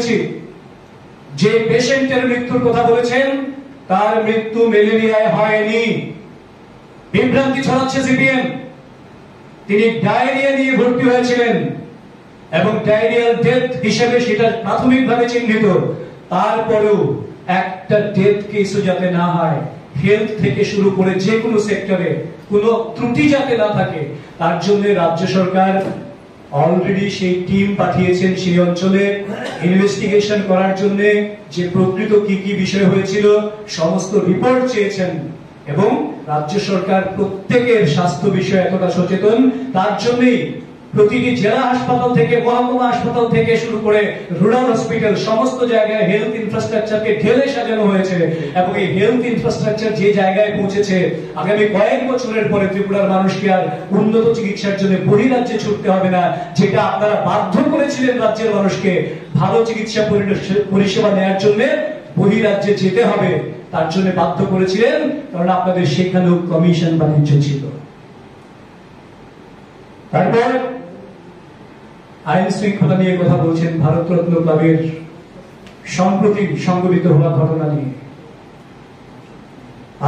বলছি, যে পেশেন্টের মৃত্যুর কথা বলেছেন তার মৃত্যু ম্যালেরিয়ায় হয়নি, বিভ্রান্তি ছড়াচ্ছে সিপিএম। তিনি ডায়রিয়া নিয়ে ভর্তি হয়েছিলেন এবং ডায়রিয়াল ডেথ হিসেবে সেটা প্রাথমিকভাবে চিহ্নিত। তারপরেও একটা ডেথ কেসও যাতে না হয়, হেলথ থেকে শুরু করে যে কোনো সেক্টরে কোনো ত্রুটি যাতে না থাকে, তার জন্য রাজ্য সরকার অলরেডি সেই টিম পাঠিয়েছেন সেই অঞ্চলে ইনভেস্টিগেশন করার জন্য, যে প্রকৃত কি কি বিষয় হয়েছিল সমস্ত রিপোর্ট চেয়েছেন। এবং রাজ্য সরকার প্রত্যেকের স্বাস্থ্য বিষয়ে এতটা সচেতন, তার জন্যই প্রতিটি জেলা হাসপাতাল থেকে মহকুমা হাসপাতাল থেকে শুরু করে রুরাল হসপিটাল সমস্ত জায়গায় হেলথ ইনফ্রাস্ট্রাকচারকে ঢেলে সাজানো হয়েছে। এবং এই হেলথ ইনফ্রাস্ট্রাকচার যে জায়গায় পৌঁছেছে, আগামী কয়েক বছরের পরে ত্রিপুরার মানুষকে আর উন্নত চিকিৎসার জন্য বহিরাজ্যে ছুটতে হবে না, যেটা আপনারা বাধ্য করেছিলেন রাজ্যের মানুষকে ভালো চিকিৎসা পরিষেবা নেওয়ার জন্য বহিরাজ্যে যেতে হবে, তার জন্য বাধ্য করেছিলেন, কারণ আপনাদের সেখানেও কমিশন বাণিজ্য ছিল। তারপর আইন শৃঙ্খলা নিয়ে কথা বলছেন, ভারতরত্ন ক্লাবের সম্প্রতি সংঘটিত হওয়া ঘটনা নিয়ে।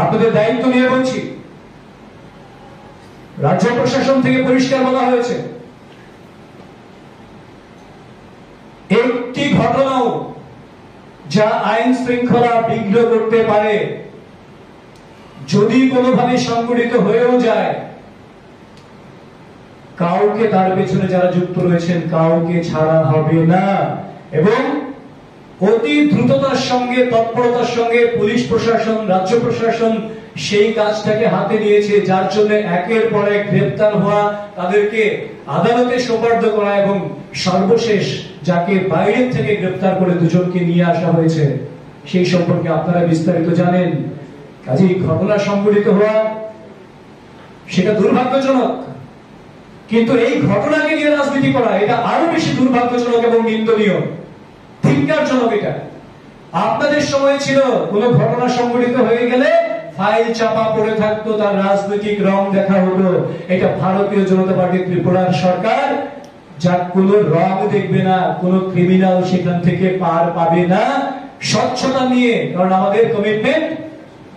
আপনাদের দায়িত্ব নিয়ে বলছি, রাজ্য প্রশাসন থেকে পরিষ্কার বলা হয়েছে একটি ঘটনাও যা আইন শৃঙ্খলা বিঘ্ন করতে পারে, যদি কোনোভাবে সংঘটিত হয়েও যায়, কাউকে তার পেছনে যারা যুক্ত রয়েছেন কাউকে ছাড়া হবে না। এবং অতি দ্রুততার সঙ্গে তৎপরতার সঙ্গে পুলিশ প্রশাসন রাজ্য প্রশাসন সেই কাজটাকে হাতে নিয়েছে, যার জন্য একের পর এক গ্রেফতার হওয়া, তাদেরকে আদালতে সোপর্দ করা এবং সর্বশেষ যাকে বাইরে থেকে গ্রেফতার করে দুজনকে নিয়ে আসা হয়েছে সেই সম্পর্কে আপনারা বিস্তারিত জানেন। কাজেই ঘটনা সংঘটিত হওয়া সেটা দুর্ভাগ্যজনক, কিন্তু এই ঘটনাকে নিয়ে রাজনীতি করা এটা আরো বেশি দুর্ভাগ্যজনক এবং নিন্দনীয়, ধিক্কারজনক। এটা আপনাদের সময় ছিল কোন ঘটনা সংঘটিত হয়ে গেলে ফাইল চাপা পড়ে থাকতো, তার রাজনৈতিক রং দেখা হতো। এটা ভারতীয় জনতা পার্টি ত্রিপুরার সরকার, যার কোন রং দেখবে না, কোন ক্রিমিনাল সেখান থেকে পার পাবে না। স্বচ্ছতা নিয়ে, কারণ আমাদের কমিটমেন্ট,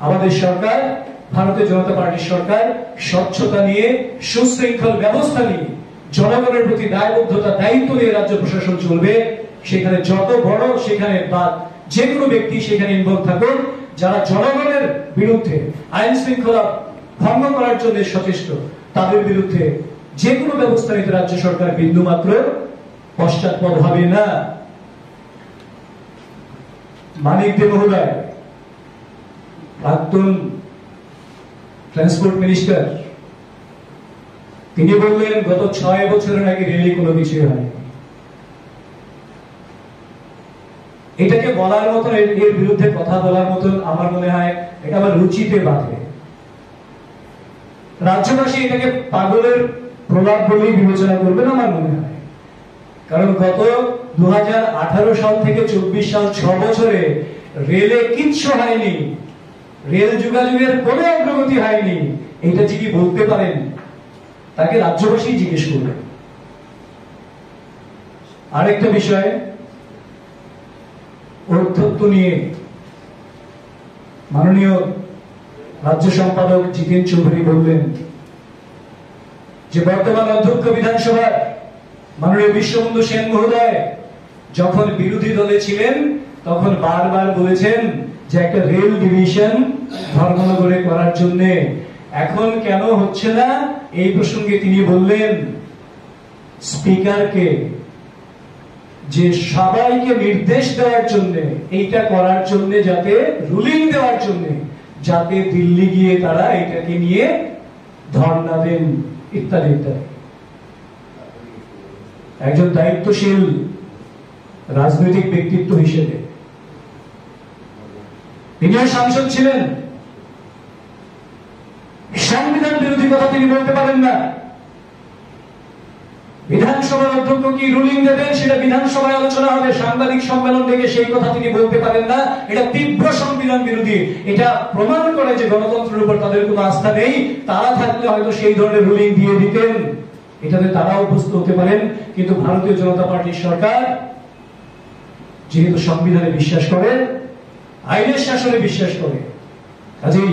আমাদের সরকার ভারতীয় জনতা পার্টির সরকার স্বচ্ছতা নিয়ে, সুশৃঙ্খল ব্যবস্থা নিয়ে, জনগণের প্রতি দায়বদ্ধতা দায়িত্ব নিয়ে রাজ্য প্রশাসন চলবে। সেখানে যত বড় সেখানে বা যে কোনো ব্যক্তি সেখানে ইনভলভ থাকুন, যারা জনগণের বিরুদ্ধে আইন শৃঙ্খলা ভঙ্গ করার জন্য সচেষ্ট, তাদের বিরুদ্ধে যে কোনো ব্যবস্থা নিতে রাজ্য সরকার বিন্দুমাত্র পশ্চাৎপদ হবে না। মানিক দে মহোদয়, প্রাক্তন ট্রান্সপোর্ট মিনিস্টার, তিনি বললেন গত 6 বছরে নাকি রেলি কোনো কিছু হয়নি। এটাকে বলার মতন, এর বিরুদ্ধে কথা বলার মতন আমার মনে হয় এটা আমার রুচিতে বাধে। রাজ্যবাসী এটাকে পাগলের প্রলাপ বলেই বিবেচনা করবেন আমার মনে হয়, কারণ গত 2018 সাল থেকে 24 সাল 6 বছরে রেলে কিচ্ছু হয়নি, রেল যোগাযোগের কোনো অগ্রগতি হয়নি। এটা যে কি বলতে পারেন তাকে রাজ্যবাসী জিজ্ঞেস করবেন। আরেকটা বিষয়, অধ্যক্ষ নিয়ে মাননীয় রাজ্য সম্পাদক জিতেন চৌধুরী বললেন যে বর্তমান অধ্যক্ষ বিধানসভার মাননীয় বিশ্ববন্ধু সেন মহোদয় যখন বিরোধী দলে ছিলেন তখন বারবার বলেছেন যে একটা রেল ডিভিশন ধর্মনগরে করার জন্য, এখন কেন হচ্ছে না এই প্রসঙ্গে তিনি বললেন স্পিকারকে যে সবাইকে নির্দেশ দেওয়ার জন্য, এইটা করার জন্য, যাতে রুলিং দেওয়ার জন্য, যাতে দিল্লি গিয়ে তারা এটাকে নিয়ে ধর্ণা দেন ইত্যাদি ইত্যাদি। একজন দায়িত্বশীল রাজনৈতিক ব্যক্তিত্ব হিসেবে তিনিও সাংসদ ছিলেন, সংবিধান বিরোধী কথা তিনি বলতে পারেন না। বিধানসভার অধ্যক্ষ কি রুলিং দেবেন সেটা বিধানসভায় আলোচনা হবে, সাংবাদিক সম্মেলন থেকে সেই কথা তিনি বলতে পারেন না। এটা তীব্র সংবিধান বিরোধী। এটা প্রমাণ করে যে গণতন্ত্রের উপর তাদের কোনো আস্থা নেই। তারা থাকলে হয়তো সেই ধরনের রুলিং দিয়ে দিতেন, এটাতে তারা অভ্যস্ত হতে পারেন। কিন্তু ভারতীয় জনতা পার্টির সরকার যেহেতু সংবিধানে বিশ্বাস করেন, আইনের শাসনে বিশ্বাস করে, কাজেই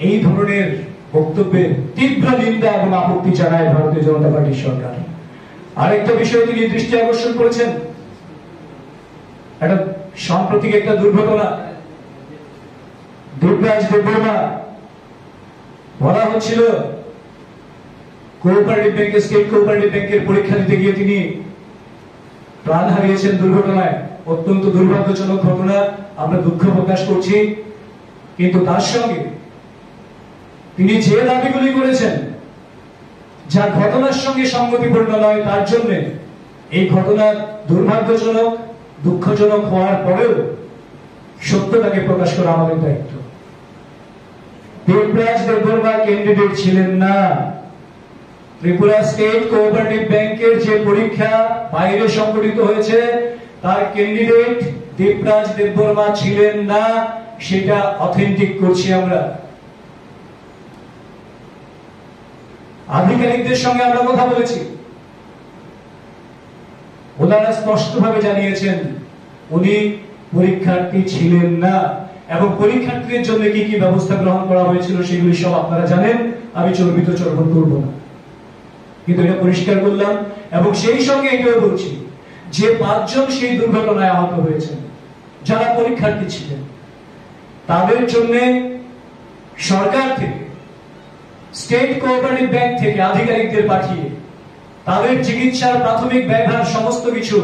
এই ধরনের বক্তব্যের তীব্র নিন্দা এবং আপত্তি জানায় ভারতীয় জনতা পার্টির সরকার। আরেকটা বিষয় তিনি দৃষ্টি আকর্ষণ করেছেন, একটা সাম্প্রতিক একটা দুর্ঘটনা, দেবরাজ দেববর্মা, বলা হচ্ছিল কোঅপারেটিভ ব্যাংকের, স্টেট কোঅপারেটিভ ব্যাংকের পরীক্ষা দিতে গিয়ে তিনি প্রাণ হারিয়েছেন দুর্ঘটনায়। অত্যন্ত দুর্ভাগ্যজনক ঘটনা, আমরা দুঃখ প্রকাশ করছি। কিন্তু তার সঙ্গে তিনি যে দাবিগুলি করেছেন, যা ঘটনার সঙ্গে সঙ্গতিপূর্ণ নয়, তার জন্য এই ঘটনা দুর্ভাগ্যজনক, দুঃখজনক হওয়ার পরেও সত্যটাকে প্রকাশ করা আমাদের দায়িত্ব। দেবরাজ দেববর্মা ক্যান্ডিডেট ছিলেন না। ত্রিপুরা স্টেট কোঅপারেটিভ ব্যাংকের যে পরীক্ষা বাইরে সংগঠিত হয়েছে, তার ক্যান্ডিডেট দেবরাজ দেববর্মা ছিলেন না, সেটা অথেন্টিক করছি আমরা। আধিকারিকদের সঙ্গে আমরা কথা বলেছি, ওনারা স্পষ্টভাবে জানিয়েছেন উনি পরীক্ষার্থী ছিলেন না, এবং পরীক্ষার্থীদের জন্য কি কি ব্যবস্থা গ্রহণ করা হয়েছিল সেগুলি সব আপনারা জানেন, আমি চর্বিত চর্বণ করব না। কিন্তু এটা পরিষ্কার করলাম, এবং সেই সঙ্গে এটাও বলছি যে 5 জন সেই দুর্ঘটনায় আহত হয়েছেন যারা পরীক্ষার্থী ছিলেন, তাদের জন্য সরকার থেকে, স্টেট কোঅপারেটিভ ব্যাংক থেকে আধিকারিকদের পাঠিয়ে তাদের চিকিৎসার প্রাথমিক ব্যয়ভার সমস্ত কিছু